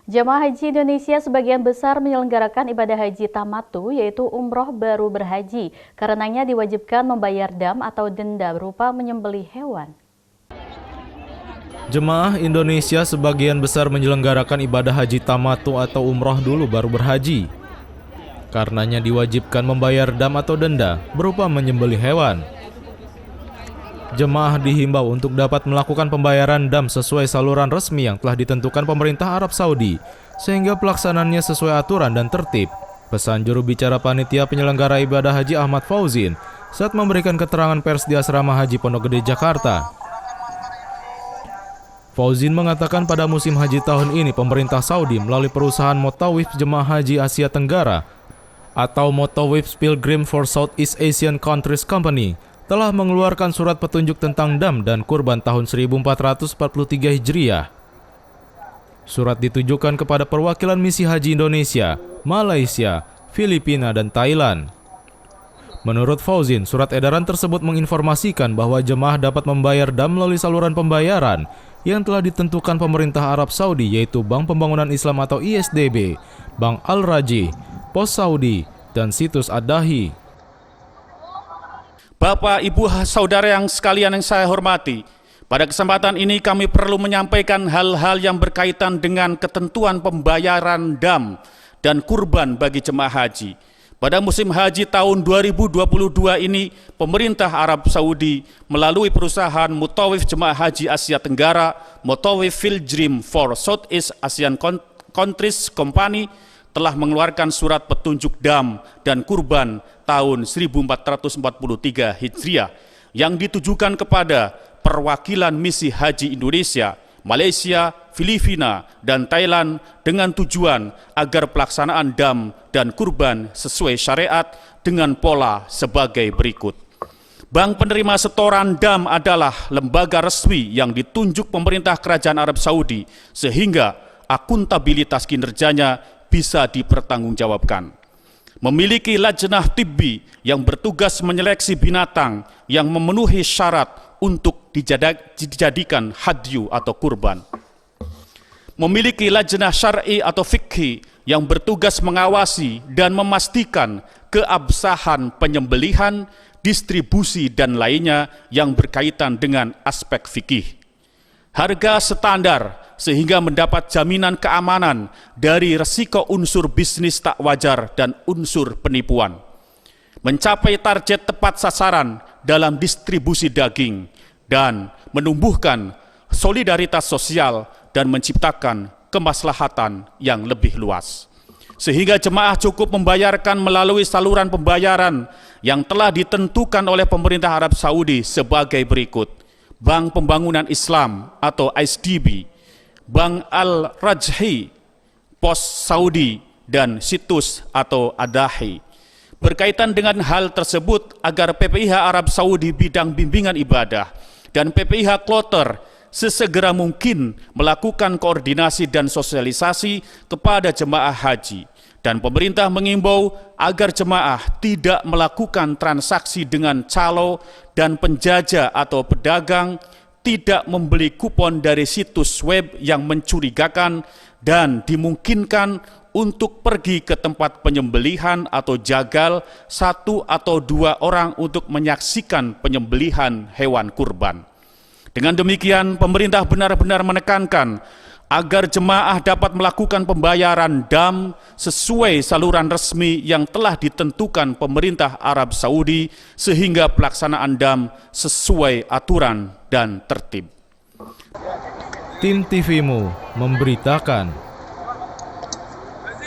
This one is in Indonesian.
Jemaah Haji Indonesia sebagian besar menyelenggarakan ibadah haji tamattu, yaitu umroh baru berhaji. Karenanya diwajibkan membayar dam atau denda berupa menyembelih hewan. Jemaah Indonesia sebagian besar menyelenggarakan ibadah haji tamattu atau umroh dulu baru berhaji. Karenanya diwajibkan membayar dam atau denda berupa menyembelih hewan. Jemaah dihimbau untuk dapat melakukan pembayaran dam sesuai saluran resmi yang telah ditentukan pemerintah Arab Saudi, sehingga pelaksanaannya sesuai aturan dan tertib. Pesan juru bicara panitia penyelenggara ibadah haji Ahmad Fauzin saat memberikan keterangan pers di Asrama Haji Pondok Gede, Jakarta. Fauzin mengatakan pada musim haji tahun ini pemerintah Saudi melalui perusahaan Motawif Jemaah Haji Asia Tenggara atau Motawif Pilgrim for Southeast Asian Countries Company telah mengeluarkan surat petunjuk tentang dam dan kurban tahun 1443 Hijriah. Surat ditujukan kepada perwakilan misi haji Indonesia, Malaysia, Filipina, dan Thailand. Menurut Fauzin, surat edaran tersebut menginformasikan bahwa jemaah dapat membayar dam melalui saluran pembayaran yang telah ditentukan pemerintah Arab Saudi, yaitu Bank Pembangunan Islam atau ISDB, Bank Al-Rajih, Pos Saudi, dan situs Ad-Dahi. Bapak, Ibu, Saudara yang sekalian yang saya hormati, pada kesempatan ini kami perlu menyampaikan hal-hal yang berkaitan dengan ketentuan pembayaran dam dan kurban bagi jemaah haji. Pada musim haji tahun 2022 ini, pemerintah Arab Saudi melalui perusahaan Motawif Jemaah Haji Asia Tenggara, Motawif Pilgrim for Southeast Asian Countries Company, telah mengeluarkan surat petunjuk dam dan kurban tahun 1443 Hijriah yang ditujukan kepada perwakilan misi haji Indonesia, Malaysia, Filipina, dan Thailand dengan tujuan agar pelaksanaan dam dan kurban sesuai syariat dengan pola sebagai berikut. Bank penerima setoran dam adalah lembaga resmi yang ditunjuk pemerintah Kerajaan Arab Saudi sehingga akuntabilitas kinerjanya bisa dipertanggungjawabkan. Memiliki lajnah tibbi yang bertugas menyeleksi binatang yang memenuhi syarat untuk dijadikan hadyu atau kurban. Memiliki lajnah syar'i atau fikhi yang bertugas mengawasi dan memastikan keabsahan penyembelihan, distribusi, dan lainnya yang berkaitan dengan aspek fikih. Harga standar sehingga mendapat jaminan keamanan dari resiko unsur bisnis tak wajar dan unsur penipuan. Mencapai target tepat sasaran dalam distribusi daging dan menumbuhkan solidaritas sosial dan menciptakan kemaslahatan yang lebih luas. Sehingga jemaah cukup membayarkan melalui saluran pembayaran yang telah ditentukan oleh pemerintah Arab Saudi sebagai berikut: Bank Pembangunan Islam atau ISDB, Bank Al-Rajhi, Pos Saudi, dan situs atau Ad-Dahi. Berkaitan dengan hal tersebut, agar PPIH Arab Saudi bidang bimbingan ibadah dan PPIH Kloter sesegera mungkin melakukan koordinasi dan sosialisasi kepada jemaah haji. Dan pemerintah mengimbau agar jemaah tidak melakukan transaksi dengan calo dan penjajah atau pedagang, tidak membeli kupon dari situs web yang mencurigakan, dan dimungkinkan untuk pergi ke tempat penyembelihan atau jagal 1 atau 2 orang untuk menyaksikan penyembelihan hewan kurban. Dengan demikian, pemerintah benar-benar menekankan agar jemaah dapat melakukan pembayaran dam sesuai saluran resmi yang telah ditentukan pemerintah Arab Saudi sehingga pelaksanaan dam sesuai aturan dan tertib. Tim TVMU memberitakan.